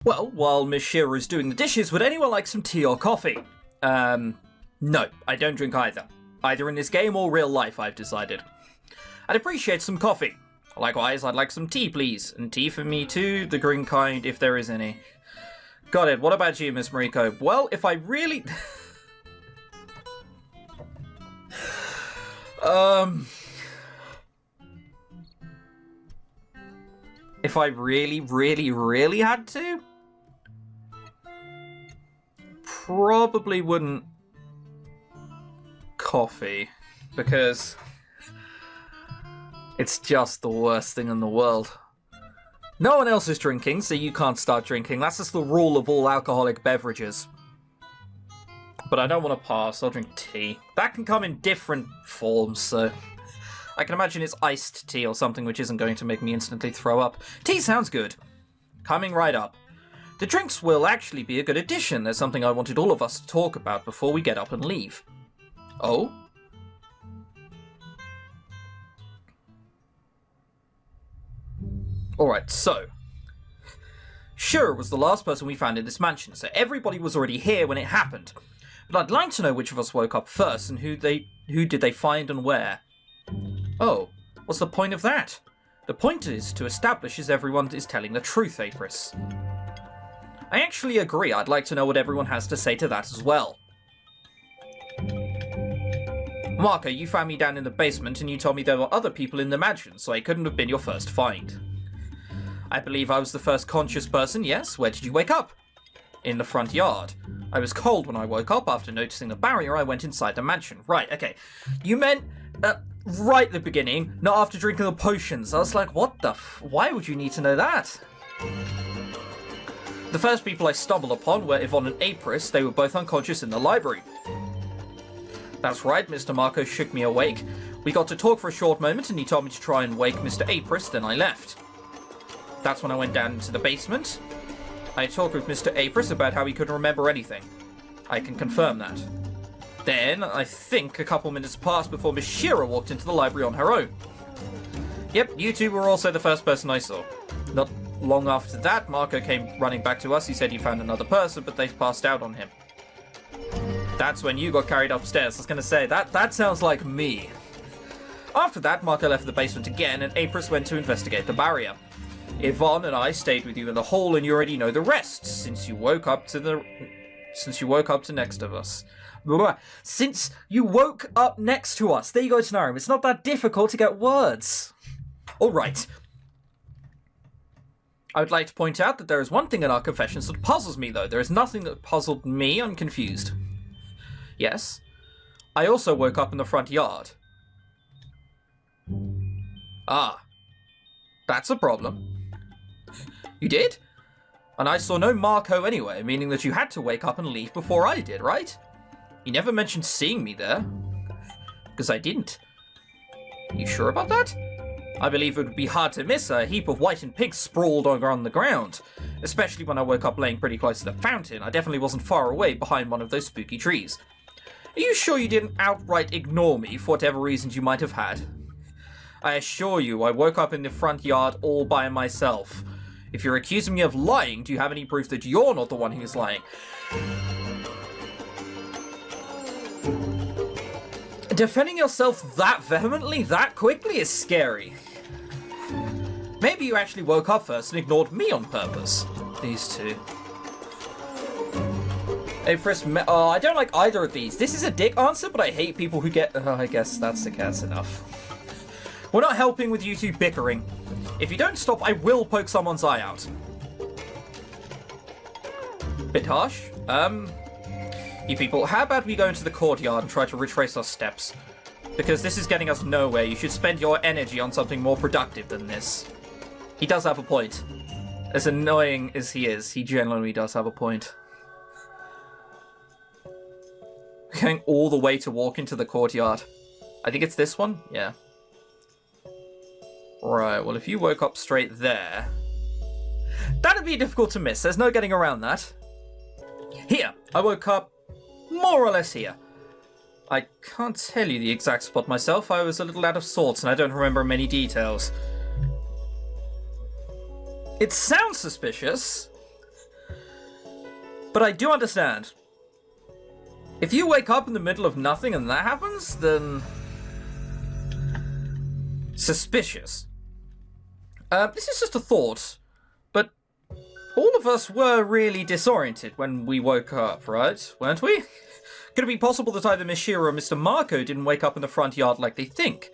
Well, while Miss Shearer is doing the dishes, would anyone like some tea or coffee? No, I don't drink either. Either in this game or real life, I've decided. I'd appreciate some coffee. Likewise, I'd like some tea, please. And tea for me too, the green kind, if there is any. Got it. What about you, Miss Mariko? Well, if I really... If I really had to? Probably wouldn't coffee, because it's just the worst thing in the world. No one else is drinking, so you can't start drinking. That's just the rule of all alcoholic beverages. But I don't want to pass. I'll drink tea. That can come in different forms, so... I can imagine it's iced tea or something which isn't going to make me instantly throw up. Tea sounds good. Coming right up. The drinks will actually be a good addition. There's something I wanted all of us to talk about before we get up and leave. Oh? Alright, so... Shearer was the last person we found in this mansion, so everybody was already here when it happened. But I'd like to know which of us woke up first, and who did they find and where. Oh, what's the point of that? The point is to establish if everyone is telling the truth, Apris. I actually agree. I'd like to know what everyone has to say to that as well. Marco, you found me down in the basement and you told me there were other people in the mansion, so I couldn't have been your first find. I believe I was the first conscious person, yes? Where did you wake up? In the front yard. I was cold when I woke up. After noticing the barrier, I went inside the mansion. Right, okay. You meant... right at the beginning, not after drinking the potions. I was like, what the why would you need to know that? The first people I stumbled upon were Yvonne and Apris. They were both unconscious in the library. That's right, Mr. Marco shook me awake. We got to talk for a short moment and he told me to try and wake Mr. Apris, then I left. That's when I went down into the basement. I talked with Mr. Apris about how he couldn't remember anything. I can confirm that. Then, I think a couple minutes passed before Miss Shearer walked into the library on her own. Yep, you two were also the first person I saw. Not long after that, Marco came running back to us. He said he found another person, but they passed out on him. That's when you got carried upstairs. I was going to say, that sounds like me. After that, Marco left the basement again, and Apris went to investigate the barrier. Yvonne and I stayed with you in the hall, and you already know the rest, since you woke up to next of us. Since you woke up next to us. There you go, ChrisTenarium. It's not that difficult to get words. Alright. I would like to point out that there is one thing in our confessions that puzzles me, though. There is nothing that puzzled me. I'm confused. Yes. I also woke up in the front yard. Ah. That's a problem. You did? And I saw no Marco anyway, meaning that you had to wake up and leave before I did, right? You never mentioned seeing me there. Because I didn't. You sure about that? I believe it would be hard to miss a heap of white and pink sprawled on the ground. Especially when I woke up laying pretty close to the fountain. I definitely wasn't far away behind one of those spooky trees. Are you sure you didn't outright ignore me for whatever reasons you might have had? I assure you, I woke up in the front yard all by myself. If you're accusing me of lying, do you have any proof that you're not the one who's lying? Defending yourself that vehemently, that quickly, is scary. Maybe you actually woke up first and ignored me on purpose. These two. Apris, I don't like either of these. This is a dick answer, but I hate people who get... I guess that's enough. We're not helping with you two bickering. If you don't stop, I will poke someone's eye out. Bit harsh. You people, how about we go into the courtyard and try to retrace our steps? Because this is getting us nowhere. You should spend your energy on something more productive than this. He does have a point. As annoying as he is, he genuinely does have a point. Going all the way to walk into the courtyard. I think it's this one? Yeah. Right, well if you woke up straight there... That'd be difficult to miss. There's no getting around that. Here. I woke up more or less here. I can't tell you the exact spot myself. I was a little out of sorts and I don't remember many details. It sounds suspicious. But I do understand. If you wake up in the middle of nothing and that happens, then... suspicious. This is just a thought, but all of us were really disoriented when we woke up, right? Weren't we? Could it be possible that either Miss Shearer or Mr. Marco didn't wake up in the front yard like they think,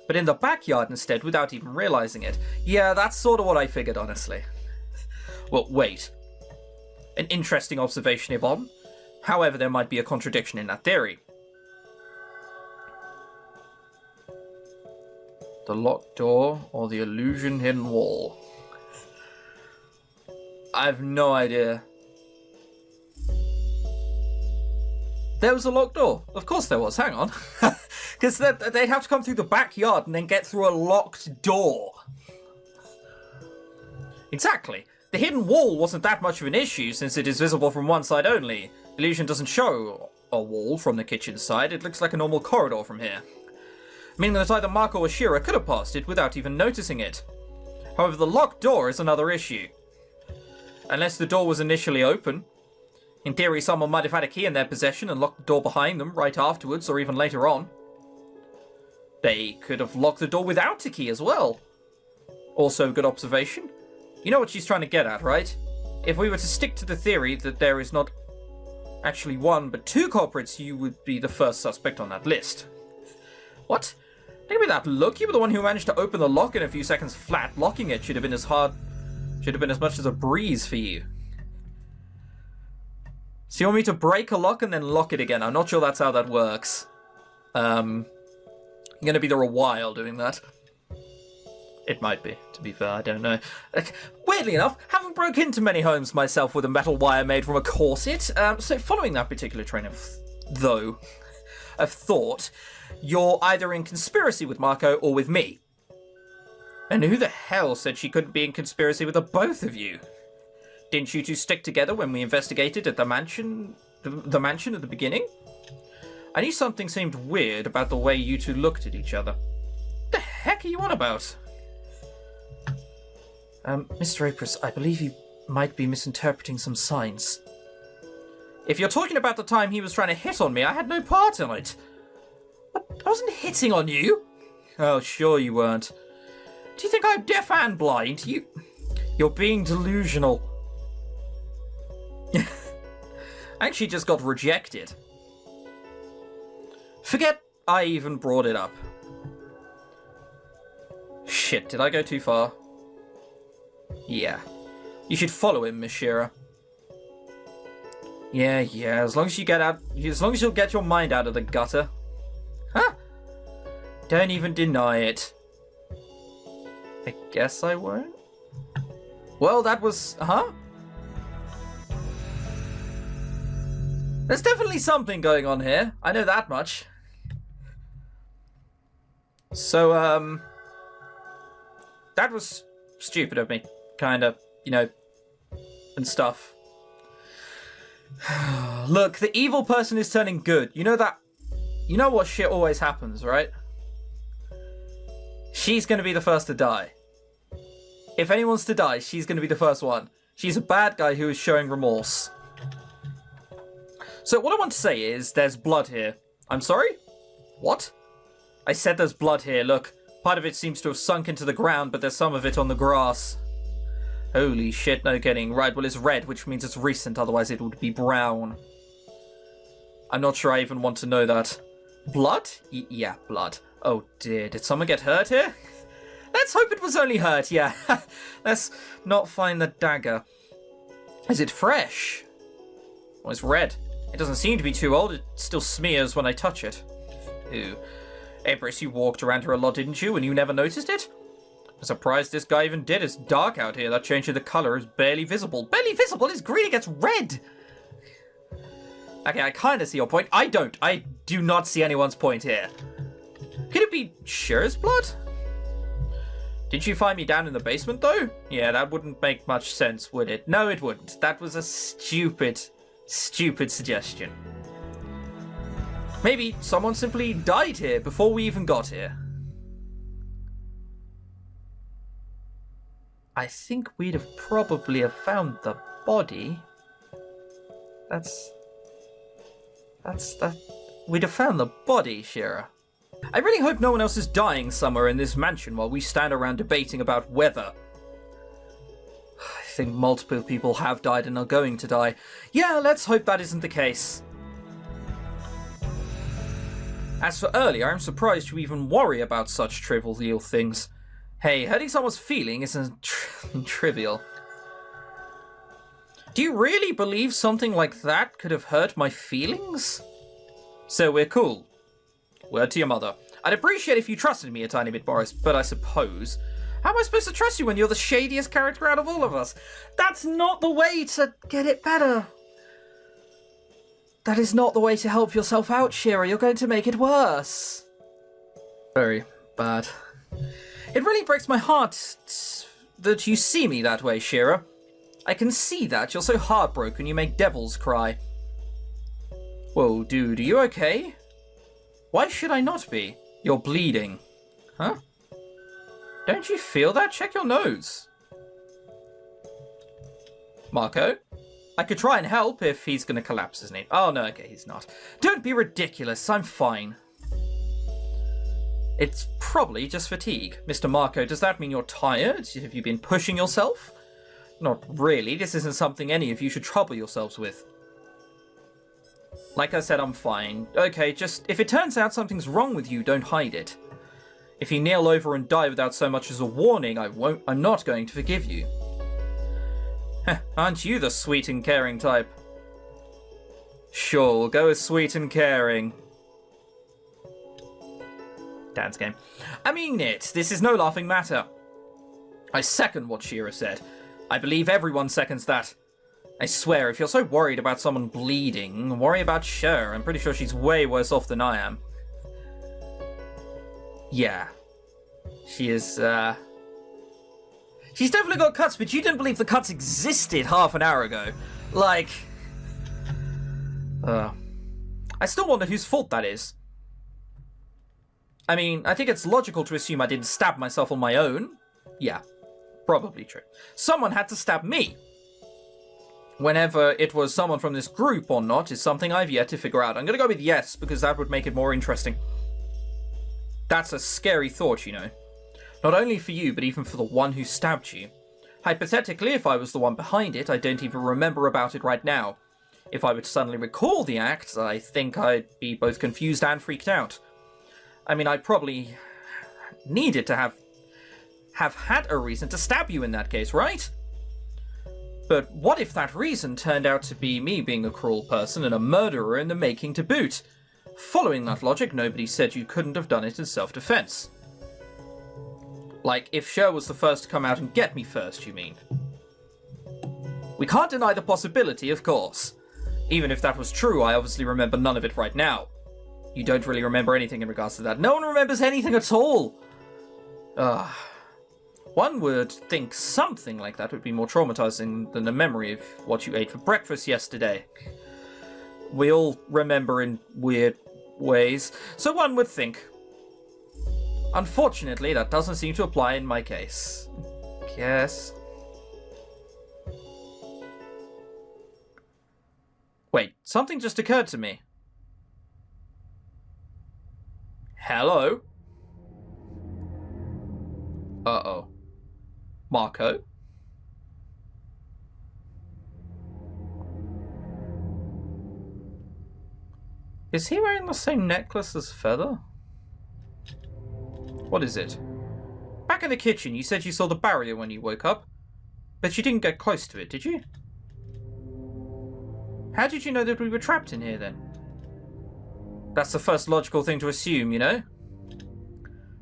but in the backyard instead without even realizing it? Yeah, that's sort of what I figured, honestly. Well, wait. An interesting observation, Yvonne. However, there might be a contradiction in that theory. The locked door or the illusion hidden wall? I have no idea. There was a locked door. Of course there was. Hang on. Because they'd have to come through the backyard and then get through a locked door. Exactly. The hidden wall wasn't that much of an issue since it is visible from one side only. Illusion doesn't show a wall from the kitchen side. It looks like a normal corridor from here. Meaning that either Marco or Shearer could have passed it without even noticing it. However, the locked door is another issue. Unless the door was initially open. In theory, someone might have had a key in their possession and locked the door behind them right afterwards or even later on. They could have locked the door without a key as well. Also, good observation. You know what she's trying to get at, right? If we were to stick to the theory that there is not actually one but two culprits, you would be the first suspect on that list. What? Look at that look. You were the one who managed to open the lock in a few seconds flat. Locking it should have been as much as a breeze for you. So you want me to break a lock and then lock it again? I'm not sure that's how that works. I'm going to be there a while doing that. It might be, to be fair, I don't know. Weirdly enough, haven't broke into many homes myself with a metal wire made from a corset. So following that particular train of thought, you're either in conspiracy with Marco or with me. And who the hell said she couldn't be in conspiracy with the both of you? Didn't you two stick together when we investigated at the mansion at the beginning? I knew something seemed weird about the way you two looked at each other. What the heck are you on about? Mr. Apris, I believe you might be misinterpreting some signs. If you're talking about the time he was trying to hit on me, I had no part in it. What? I wasn't hitting on you. Oh, sure you weren't. Do you think I'm deaf and blind? You're being delusional. I actually just got rejected. Forget I even brought it up. Shit, did I go too far? Yeah. You should follow him, Miss Shearer. Yeah, as long as you'll get your mind out of the gutter. Huh? Don't even deny it. I guess I won't. Well, that was... Huh? There's definitely something going on here. I know that much. So, that was stupid of me. Kinda, and stuff. Look, the evil person is turning good. You know what shit always happens, right? She's gonna be the first to die. If anyone's to die, she's gonna be the first one. She's a bad guy who is showing remorse. So what I want to say is, there's blood here. I'm sorry? What? I said there's blood here, look. Part of it seems to have sunk into the ground, but there's some of it on the grass. Holy shit, no kidding. Right, well it's red, which means it's recent, otherwise it would be brown. I'm not sure I even want to know that. Blood? Yeah, blood. Oh dear, did someone get hurt here? Let's hope it was only hurt, yeah. Let's not find the dagger. Is it fresh? Well, it's red. It doesn't seem to be too old. It still smears when I touch it. Ew. Apris, you walked around here a lot, didn't you? And you never noticed it? I'm surprised this guy even did. It's dark out here. That change of the colour is barely visible. Barely visible? It's green, it gets red! Okay, I kind of see your point. I don't. I do not see anyone's point here. Could it be Shearer's blood? Did you find me down in the basement, though? Yeah, that wouldn't make much sense, would it? No, it wouldn't. That was a stupid suggestion. Maybe someone simply died here before we even got here. I think we'd have probably have found the body We'd have found the body, Shira. I really hope no one else is dying somewhere in this mansion while we stand around debating about weather. I think multiple people have died and are going to die. Yeah, let's hope that isn't the case. As for earlier, I'm surprised you even worry about such trivial things. Hey, hurting someone's feeling isn't trivial. Do you really believe something like that could have hurt my feelings? So we're cool. Word to your mother. I'd appreciate if you trusted me a tiny bit, Boris, but I suppose... How am I supposed to trust you when you're the shadiest character out of all of us? That's not the way to get it better. That is not the way to help yourself out, Shira. You're going to make it worse. Very bad. It really breaks my heart that you see me that way, Shira. I can see that. You're so heartbroken you make devils cry. Whoa, dude, are you okay? Why should I not be? You're bleeding. Huh? Don't you feel that? Check your nose. Marco? I could try and help if he's going to collapse, isn't he? Oh, no, okay, he's not. Don't be ridiculous. I'm fine. It's probably just fatigue. Mr. Marco, does that mean you're tired? Have you been pushing yourself? Not really. This isn't something any of you should trouble yourselves with. Like I said, I'm fine. Okay, just if it turns out something's wrong with you, don't hide it. If you kneel over and die without so much as a warning, I'm not going to forgive you. Aren't you the sweet and caring type? Sure, we'll go with sweet and caring. Dad's game. I mean it. This is no laughing matter. I second what Shira said. I believe everyone seconds that. I swear, if you're so worried about someone bleeding, worry about Cher. I'm pretty sure she's way worse off than I am. Yeah. She is, She's definitely got cuts, but you didn't believe the cuts existed half an hour ago. Like... I still wonder whose fault that is. I mean, I think it's logical to assume I didn't stab myself on my own. Yeah, probably true. Someone had to stab me. Whenever it was someone from this group or not is something I've yet to figure out. I'm going to go with yes, because that would make it more interesting. That's a scary thought, you know. Not only for you, but even for the one who stabbed you. Hypothetically, if I was the one behind it, I don't even remember about it right now. If I were to suddenly recall the act, I think I'd be both confused and freaked out. I mean, I probably needed to have had a reason to stab you in that case, right? But what if that reason turned out to be me being a cruel person and a murderer in the making to boot? Following that logic, nobody said you couldn't have done it in self-defense. Like, if Cher was the first to come out and get me first, you mean? We can't deny the possibility, of course. Even if that was true, I obviously remember none of it right now. You don't really remember anything in regards to that. No one remembers anything at all! One would think something like that would be more traumatizing than the memory of what you ate for breakfast yesterday. We all remember in weird ways, so one would think. Unfortunately, that doesn't seem to apply in my case. Yes. Wait, something just occurred to me. Hello? Uh-oh. Marco? Is he wearing the same necklace as Feather? What is it? Back in the kitchen, you said you saw the barrier when you woke up, but you didn't get close to it, did you? How did you know that we were trapped in here, then? That's the first logical thing to assume, you know?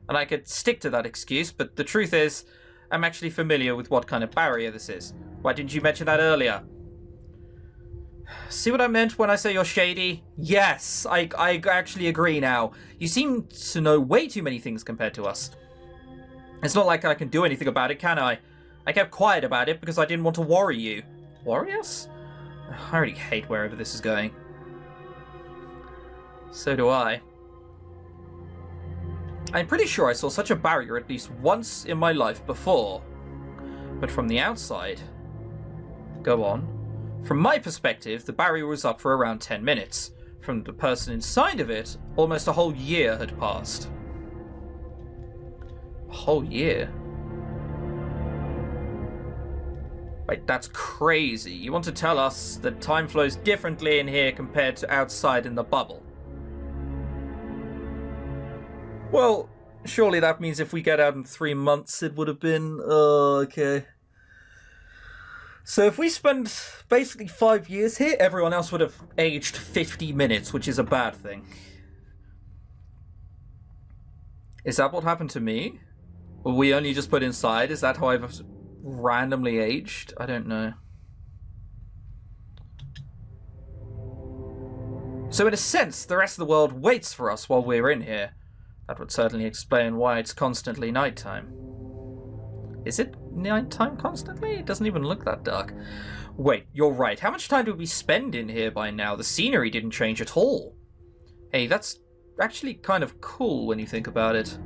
And I could stick to that excuse, but the truth is, I'm actually familiar with what kind of barrier this is. Why didn't you mention that earlier? See what I meant when I say you're shady? Yes, I actually agree now. You seem to know way too many things compared to us. It's not like I can do anything about it, can I? I kept quiet about it because I didn't want to worry you. Worry us? I already hate wherever this is going. So do I. I'm pretty sure I saw such a barrier at least once in my life before. But from the outside... Go on. From my perspective, the barrier was up for around 10 minutes. From the person inside of it, almost a whole year had passed. A whole year? Wait, that's crazy. You want to tell us that time flows differently in here compared to outside in the bubble? Well, surely that means if we get out in 3 months, it would have been... Oh, okay. So if we spend basically 5 years here, everyone else would have aged 50 minutes, which is a bad thing. Is that what happened to me? Were we only just put inside? Is that how I've randomly aged? I don't know. So in a sense, the rest of the world waits for us while we're in here. That would certainly explain why it's constantly nighttime. Is it nighttime constantly? It doesn't even look that dark. Wait, you're right. How much time did we spend in here by now? The scenery didn't change at all. Hey, that's actually kind of cool when you think about it.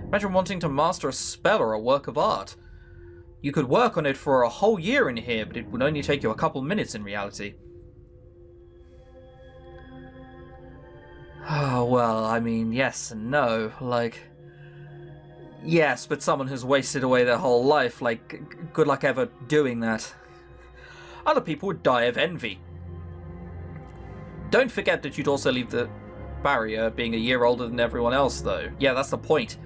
Imagine wanting to master a spell or a work of art. You could work on it for a whole year in here, but it would only take you a couple minutes in reality. Oh, well, I mean, yes and no. Like, yes, but someone who's wasted away their whole life, like, good luck ever doing that. Other people would die of envy. Don't forget that you'd also leave the barrier being a year older than everyone else, though. Yeah, that's the point.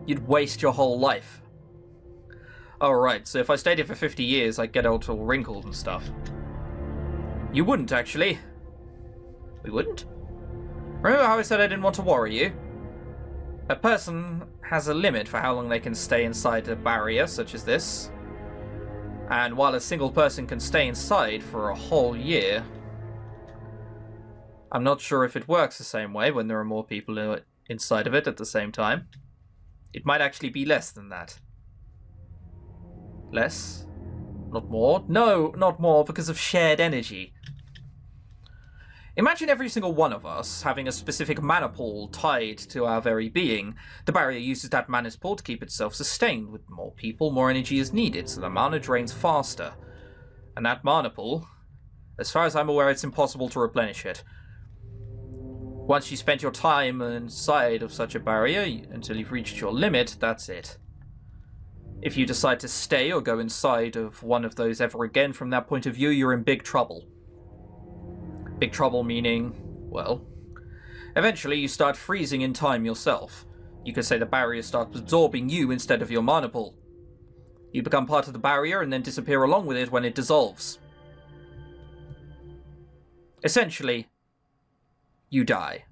You'd waste your whole life. Oh, right, so if I stayed here for 50 years, I'd get all wrinkled and stuff. You wouldn't, actually. We wouldn't? Remember how I said I didn't want to worry you? A person has a limit for how long they can stay inside a barrier such as this. And while a single person can stay inside for a whole year, I'm not sure if it works the same way when there are more people inside of it at the same time. It might actually be less than that. Less? Not more? No, not more, because of shared energy. Imagine every single one of us having a specific mana pool tied to our very being. The barrier uses that mana pool to keep itself sustained. With more people, more energy is needed, so the mana drains faster. And that mana pool, as far as I'm aware, it's impossible to replenish it. Once you spend your time inside of such a barrier, until you've reached your limit, that's it. If you decide to stay or go inside of one of those ever again from that point of view, you're in big trouble. Big trouble meaning, well, eventually you start freezing in time yourself. You could say the barrier starts absorbing you instead of your mana pool. You become part of the barrier and then disappear along with it when it dissolves. Essentially, you die.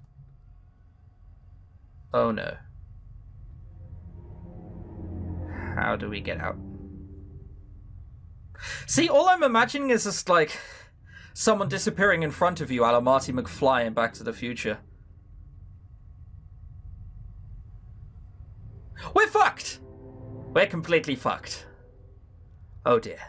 Oh no. How do we get out? See, all I'm imagining is just like someone disappearing in front of you, a la Marty McFly in Back to the Future. We're fucked! We're completely fucked. Oh dear.